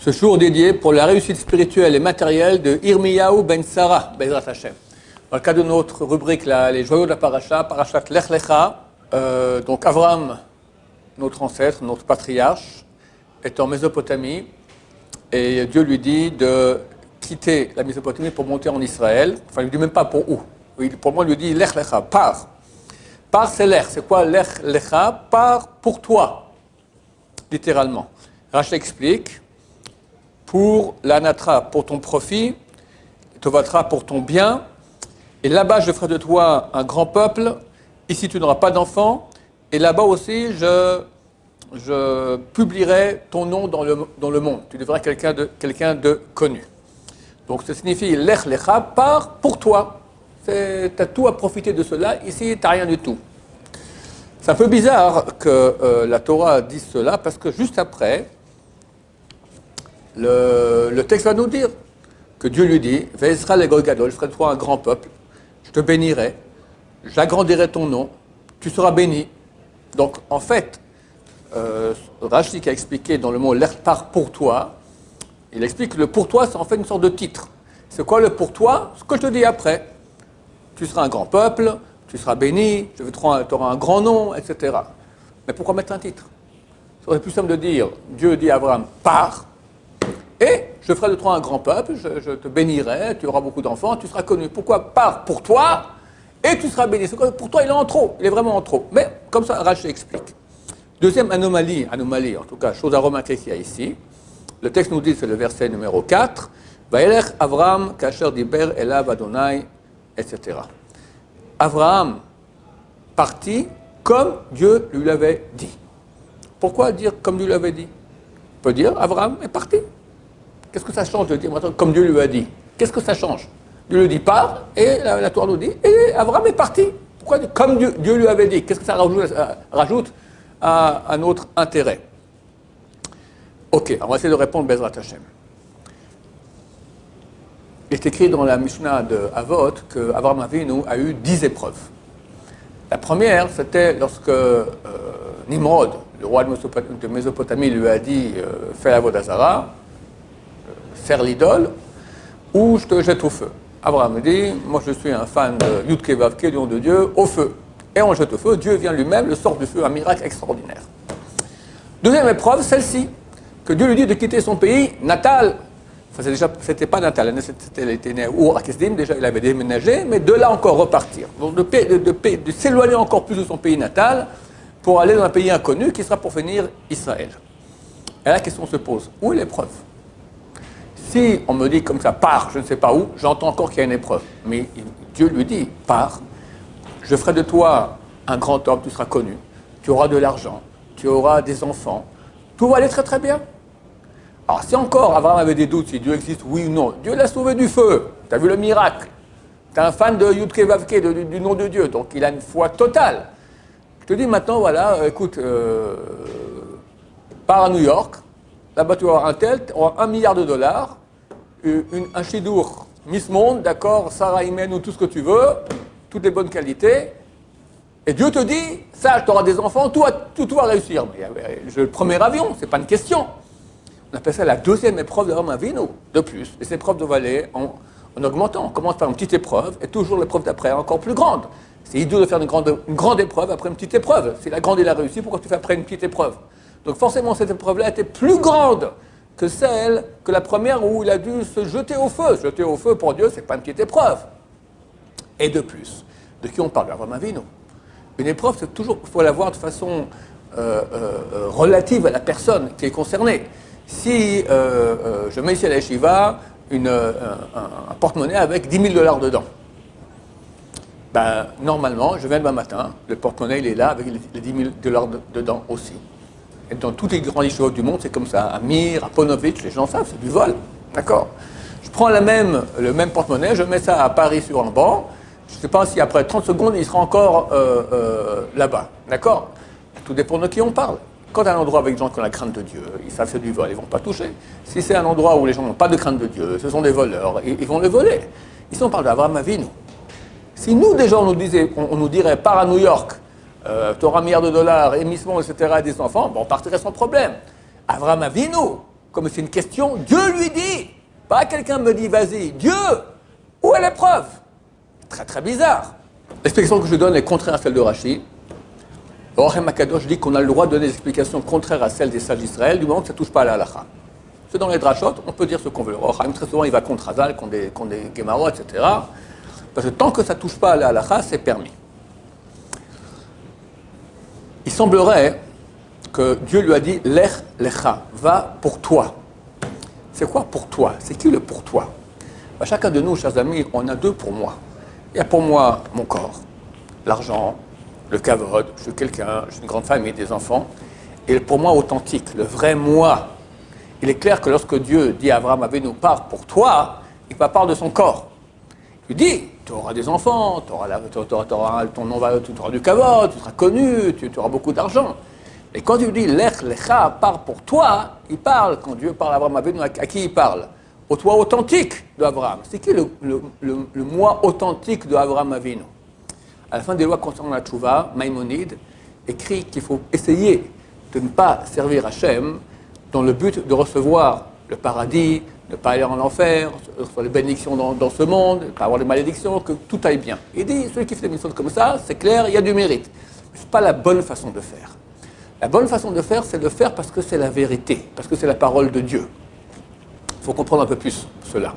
Ce jour dédié pour la réussite spirituelle et matérielle de Irmiyahu ben Sarah, Bezrat Hashem. Dans le cas de notre rubrique, là, les joyaux de la paracha, parachat Lech Lecha, donc Abraham, notre ancêtre, notre patriarche, est en Mésopotamie, et Dieu lui dit de quitter la Mésopotamie pour monter en Israël. Enfin, il ne lui dit même pas pour où. Pour moi, il lui dit Lech Lecha, pars. Pars, c'est Lech. C'est quoi Lech Lecha? Pars pour toi, littéralement. Rachel explique, pour l'anatra, pour ton profit, tovatra, pour ton bien, et là-bas, je ferai de toi un grand peuple, ici, tu n'auras pas d'enfants, et là-bas aussi, je publierai ton nom dans le monde. Tu deviendras quelqu'un de connu. Donc, ça signifie Lech Lecha, pars pour toi. Tu as tout à profiter de cela. Ici, tu n'as rien du tout. C'est un peu bizarre que la Torah dise cela, parce que juste après, le texte va nous dire que Dieu lui dit Ve'ezra legoy gadol, je ferai de toi un grand peuple, je te bénirai, j'agrandirai ton nom, tu seras béni. Donc, en fait, Rashi qui a expliqué dans le mot Lech part pour toi, il explique que le pour toi, c'est en fait une sorte de titre. C'est quoi le pour toi? Ce que je te dis après. Tu seras un grand peuple, tu seras béni, tu auras un grand nom, etc. Mais pourquoi mettre un titre? Ça aurait plus simple de dire, Dieu dit à Abraham, pars, et je ferai de toi un grand peuple, je te bénirai, tu auras beaucoup d'enfants, tu seras connu. Pourquoi pars pour toi, et tu seras béni? Pour toi, il est en trop, il est vraiment en trop. Mais comme ça, Rashi explique. Deuxième anomalie, en tout cas, chose à remarquer qu'il y a ici, le texte nous dit, c'est le verset numéro 4, Vaelech Avram kasher diber elav Adonai, etc. Abraham partit comme Dieu lui l'avait dit. Pourquoi dire comme Dieu lui l'avait dit? On peut dire Abraham est parti. Qu'est-ce que ça change de dire comme Dieu lui a dit? Qu'est-ce que ça change? Dieu lui dit pars, et la Torah nous dit, et Abraham est parti. Pourquoi dire comme Dieu lui avait dit? Qu'est-ce que ça rajoute à notre intérêt? Ok, on va essayer de répondre Bezrat Hashem. Il est écrit dans la Mishnah de Avot qu'Avraham Avinu a eu 10 épreuves. La première, c'était lorsque Nimrod, le roi de Mésopotamie, lui a dit fais la Avodah Zarah, sers l'idole, ou je te jette au feu. Abraham dit moi je suis un fan de Yudke Vavke, du nom de Dieu, au feu. Et on jette au feu, Dieu vient lui-même, le sort du feu, un miracle extraordinaire. Deuxième épreuve, celle-ci, que Dieu lui dit de quitter son pays natal. Enfin, c'était pas natal, il était né à Ur Akesdim, déjà il avait déménagé, mais de là encore repartir. Donc de s'éloigner encore plus de son pays natal pour aller dans un pays inconnu qui sera pour finir Israël. Et la question se pose, où est l'épreuve? Si on me dit comme ça, pars, je ne sais pas où, j'entends encore qu'il y a une épreuve. Mais Dieu lui dit, pars, je ferai de toi un grand homme, tu seras connu, tu auras de l'argent, tu auras des enfants, tout va aller très très bien. Alors, si encore Abraham avait des doutes si Dieu existe, oui ou non, Dieu l'a sauvé du feu. Tu as vu le miracle. Tu es un fan de Yudke Vavke, du nom de Dieu, donc il a une foi totale. Je te dis maintenant, voilà, écoute, pars à New York, là-bas tu vas avoir un tel, tu auras $1 milliard, un chidour Miss Monde, d'accord, Sarah Imen ou tout ce que tu veux, toutes les bonnes qualités, et Dieu te dit, ça, tu auras des enfants, tout va réussir. Mais j'ai le premier avion, c'est pas une question. On appelle ça la deuxième épreuve d'Avraham Avinu, de plus. Les épreuves doivent aller en augmentant. On commence par une petite épreuve, et toujours l'épreuve d'après encore plus grande. C'est idiot de faire une grande épreuve après une petite épreuve. Si la grande, il a réussi, pourquoi tu fais après une petite épreuve? Donc forcément, cette épreuve-là était plus grande que la première où il a dû se jeter au feu. Se jeter au feu, pour Dieu, c'est pas une petite épreuve. Et de plus, de qui on parle? Avraham Avinu. Une épreuve, c'est toujours, il faut la voir de façon relative à la personne qui est concernée. Si je mets ici à la yeshiva un porte-monnaie avec $10 000 dedans, ben, normalement, je viens demain matin, le porte-monnaie il est là avec les $10 000 dedans aussi. Et dans toutes les grandes yeshivot du monde, c'est comme ça. À Mir, à Ponovitch, les gens savent, c'est du vol. D'accord? Je prends le même porte-monnaie, je mets ça à Paris sur un banc, je ne sais pas si après 30 secondes, il sera encore là-bas. D'accord? Tout dépend de qui on parle. Quand tu as un endroit avec des gens qui ont la crainte de Dieu, ils savent c'est du vol, ils ne vont pas toucher. Si c'est un endroit où les gens n'ont pas de crainte de Dieu, ce sont des voleurs, ils vont le voler. Ici, on parle d'Avraham Avinu. Si nous, déjà, on nous dirait, pars à New York, tu auras $1 milliard, émissement, etc., des enfants, bon, on partirait sans problème. Avraham Avinu, comme c'est une question, Dieu lui dit. Pas quelqu'un me dit, vas-y, Dieu, où est l'épreuve? Très très bizarre. L'explication que je donne est contraire à celle de Rashi. Orem Akadosh dit qu'on a le droit de donner des explications contraires à celles des sages d'Israël du moment que ça ne touche pas à la halakha. C'est dans les drachot, on peut dire ce qu'on veut. Orem, très souvent, il va contre Hazal, contre des Gemarot, etc. Parce que tant que ça ne touche pas à la halakha, c'est permis. Il semblerait que Dieu lui a dit, Lech lecha, va pour toi. C'est quoi pour toi? C'est qui le pour toi? Chacun de nous, chers amis, on a deux pour moi. Il y a pour moi mon corps, l'argent, le kavod, je suis quelqu'un, j'ai une grande famille, des enfants. Et pour moi authentique, le vrai moi. Il est clair que lorsque Dieu dit à Abraham, Avinu, pars pour toi, il ne parle de son corps. Il dit, tu auras des enfants, tu auras ton nom, tu auras du kavod, tu seras connu, tu auras beaucoup d'argent. Et quand il dit, Lech lecha, pars pour toi, il parle, quand Dieu parle à Abraham Avinu, à qui il parle? Au toi authentique d'Abraham. C'est qui le moi authentique d'Abraham Avinu? À la fin des lois concernant la tchouva, Maïmonide écrit qu'il faut essayer de ne pas servir Hachem dans le but de recevoir le paradis, de ne pas aller en enfer, recevoir les bénédictions dans ce monde, de ne pas avoir les malédictions, que tout aille bien. Il dit, celui qui fait des missions comme ça, c'est clair, il y a du mérite. Mais ce n'est pas la bonne façon de faire. La bonne façon de faire, c'est de faire parce que c'est la vérité, parce que c'est la parole de Dieu. Il faut comprendre un peu plus cela.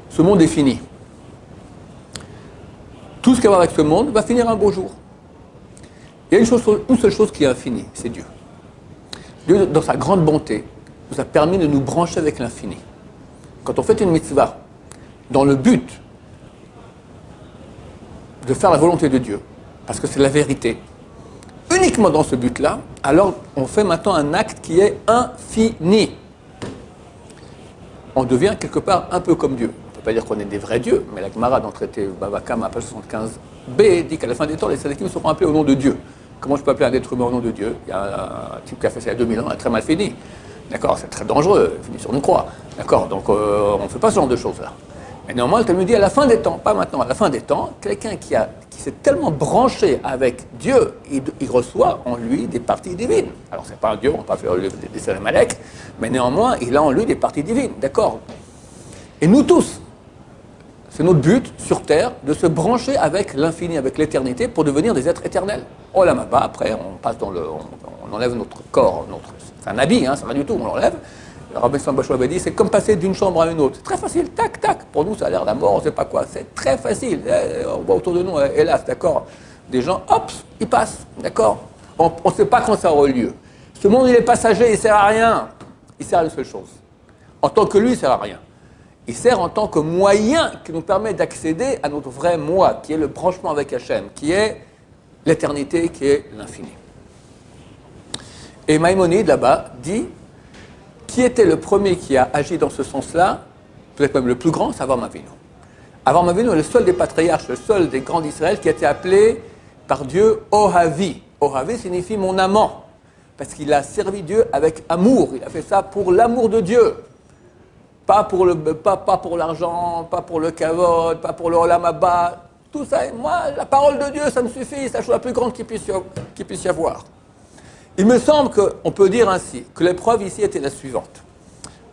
Ce monde est fini. Tout ce qu'il y a avec ce monde va finir un beau jour. Il y a une seule chose qui est infinie, c'est Dieu. Dieu, dans sa grande bonté, nous a permis de nous brancher avec l'infini. Quand on fait une mitzvah, dans le but de faire la volonté de Dieu, parce que c'est la vérité, uniquement dans ce but-là, alors on fait maintenant un acte qui est infini. On devient quelque part un peu comme Dieu. On ne peut pas dire qu'on est des vrais dieux, mais la Gemara dans le traité Bava Kama, page 75b, dit qu'à la fin des temps, les tzadikim seront appelés au nom de Dieu. Comment je peux appeler un être humain au nom de Dieu? Il y a un type qui a fait ça il y a 2000 ans, il a très mal fini. D'accord, c'est très dangereux, il finit sur une croix. D'accord, donc on ne fait pas ce genre de choses-là. Mais néanmoins, le Talmud dit à la fin des temps, pas maintenant, à la fin des temps, quelqu'un qui s'est tellement branché avec Dieu, il reçoit en lui des parties divines. Alors, c'est pas un Dieu, on ne va pas faire des Salam-Alek, mais néanmoins, il a en lui des parties divines, d'accord? Et nous tous, c'est notre but sur Terre de se brancher avec l'infini, avec l'éternité, pour devenir des êtres éternels. Oh là, là-bas, après, on passe on enlève notre corps, c'est un habit, hein, c'est rien du tout, on l'enlève. Le Rabbi Sam Bachou avait dit, c'est comme passer d'une chambre à une autre. C'est très facile, tac, tac. Pour nous, ça a l'air la mort, on ne sait pas quoi. C'est très facile. On voit autour de nous, hélas, d'accord, des gens, hop, ils passent, d'accord. On ne sait pas quand ça aura lieu. Ce monde, il est passager, il ne sert à rien. Il sert à une seule chose. En tant que lui, il ne sert à rien. Il sert en tant que moyen qui nous permet d'accéder à notre vrai moi, qui est le branchement avec Hachem, qui est l'éternité, qui est l'infini. Et Maïmonide, là-bas, dit, qui était le premier qui a agi dans ce sens-là, peut-être même le plus grand, c'est Avraham Avinu. Avraham Avinu est le seul des patriarches, le seul des grands d'Israël qui a été appelé par Dieu Ohavi. Ohavi signifie mon amant, parce qu'il a servi Dieu avec amour. Il a fait ça pour l'amour de Dieu. Pas pour l'argent, pas pour le kavod, pas pour le olam haba. Tout ça, moi, la parole de Dieu, ça me suffit, c'est la chose la plus grande qu'il puisse y avoir. Il me semble qu'on peut dire ainsi, que l'épreuve ici était la suivante.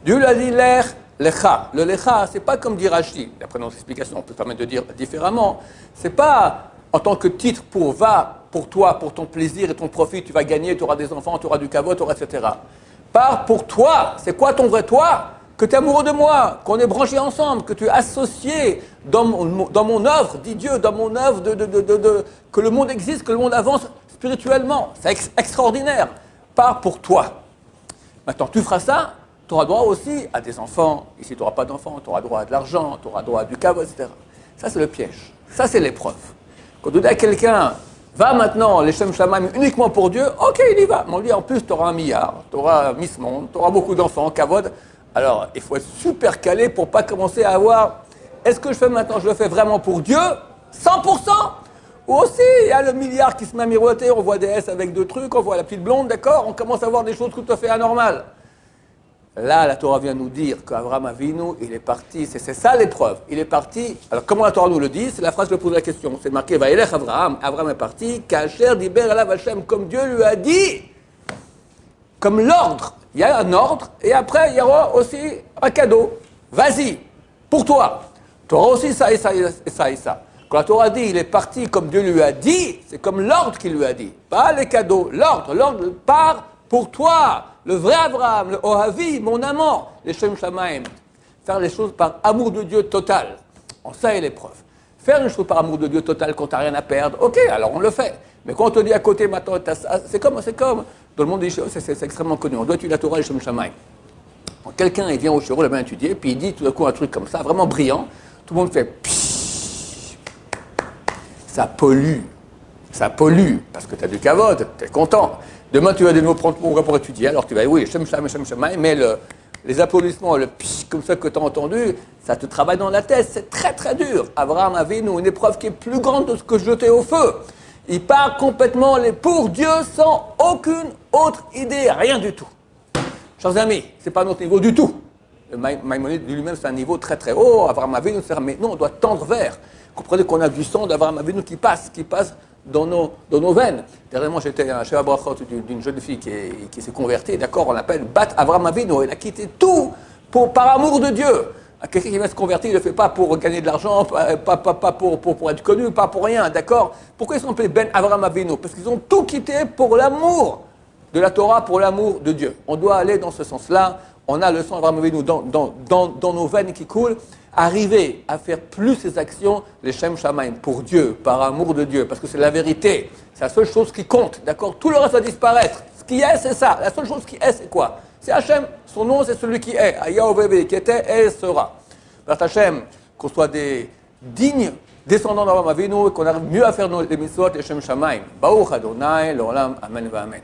Dieu lui a dit l'er, lecha. Le lecha, c'est pas comme dit Rashi, d'après notre explication, on peut permettre de dire différemment. C'est pas en tant que titre pour va, pour toi, pour ton plaisir et ton profit, tu vas gagner, tu auras des enfants, tu auras du kavod, etc. Pars pour toi, c'est quoi ton vrai toi? Que tu es amoureux de moi, qu'on est branchés ensemble, que tu es associé dans mon œuvre, dit Dieu, dans mon œuvre, que le monde existe, que le monde avance spirituellement. C'est extraordinaire. Pars pour toi. Maintenant, tu feras ça, tu auras droit aussi à des enfants. Ici, tu n'auras pas d'enfants, tu auras droit à de l'argent, tu auras droit à du kavod, etc. Ça, c'est le piège. Ça, c'est l'épreuve. Quand on dit à quelqu'un, va maintenant, les Shem Shamaim, uniquement pour Dieu, ok, il y va. Mais on lui dit, en plus, tu auras 1 milliard, tu auras Miss Monde, tu auras beaucoup d'enfants, kavod. Alors, il faut être super calé pour ne pas commencer à avoir, est-ce que je fais maintenant, je le fais vraiment pour Dieu, 100%? Ou aussi, il y a le milliard qui se met à miroiter, on voit des S avec 2 trucs, on voit la petite blonde, d'accord, on commence à voir des choses tout à fait anormales. Là, la Torah vient nous dire qu'Avraham Avinu, il est parti, c'est ça l'épreuve, il est parti, alors comment la Torah nous le dit? C'est la phrase que je pose la question, c'est marqué, Vaïlech Avraham, Avraham est parti, Kacher Diber Alav Hashem, comme Dieu lui a dit. comme l'ordre. Il y a un ordre, et après, il y aura aussi un cadeau. Vas-y, pour toi. Tu auras aussi ça et ça et ça et ça. Quand la Torah dit, il est parti comme Dieu lui a dit, c'est comme l'ordre qu'il lui a dit. Pas les cadeaux, l'ordre. L'ordre part pour toi. Le vrai Abraham, le Ohavi, mon amant, les Shem Shamaim. Faire les choses par amour de Dieu total. En ça est l'épreuve. Faire une chose par amour de Dieu total quand tu n'as rien à perdre, ok, alors on le fait. Mais quand on te dit à côté, maintenant, c'est comme, tout le monde dit, c'est extrêmement connu, on doit étudier la Torah et Shem Shamaim. Quand quelqu'un il vient au Shiro, il a bien étudié, puis il dit tout d'un coup un truc comme ça, vraiment brillant, tout le monde fait pshhh. Ça pollue, parce que tu as du kavod, tu es content. Demain, tu vas de nouveau prendre ton bras pour étudier, alors tu vas, oui, Shem Shamaim, mais les applaudissements, le pshhh, comme ça que tu as entendu, ça te travaille dans la tête, c'est très très dur. Abraham avait une épreuve qui est plus grande de ce que jeter au feu. Il part complètement pour Dieu sans aucune autre idée, rien du tout. Chers amis, ce n'est pas notre niveau du tout. Le Maïmonide lui-même, c'est un niveau très très haut. Abraham Avinu, mais non, on doit tendre vers. Comprenez qu'on a du sang d'Abraham Avinu qui passe dans nos veines. Dernièrement, j'étais chez Abraham d'une jeune fille qui s'est convertie, d'accord, on l'appelle Bat Abraham Avinu. Elle a quitté tout par amour de Dieu. Quelqu'un qui vient se convertir, il ne le fait pas pour gagner de l'argent, pas pour être connu, pas pour rien, d'accord. Pourquoi ils sont appelés Ben Abraham Avinu? Parce qu'ils ont tout quitté pour l'amour de la Torah, pour l'amour de Dieu. On doit aller dans ce sens-là. On a le sang d'Abraham Avinu dans nos veines qui coulent. Arriver à faire plus ces actions, les Shem Shamaim, pour Dieu, par amour de Dieu, parce que c'est la vérité. C'est la seule chose qui compte, d'accord. Tout le reste va disparaître. Ce qui est, c'est ça. La seule chose qui est, c'est quoi? C'est Hachem. Son nom, c'est celui qui est. Ayahoveve, qui était et sera. Par Hachem, qu'on soit des dignes descendants d'Abraham Avinu et qu'on arrive mieux à faire les mitzvot, les Shem Shamaim. Baruch Adonai, l'olam, amen, amen.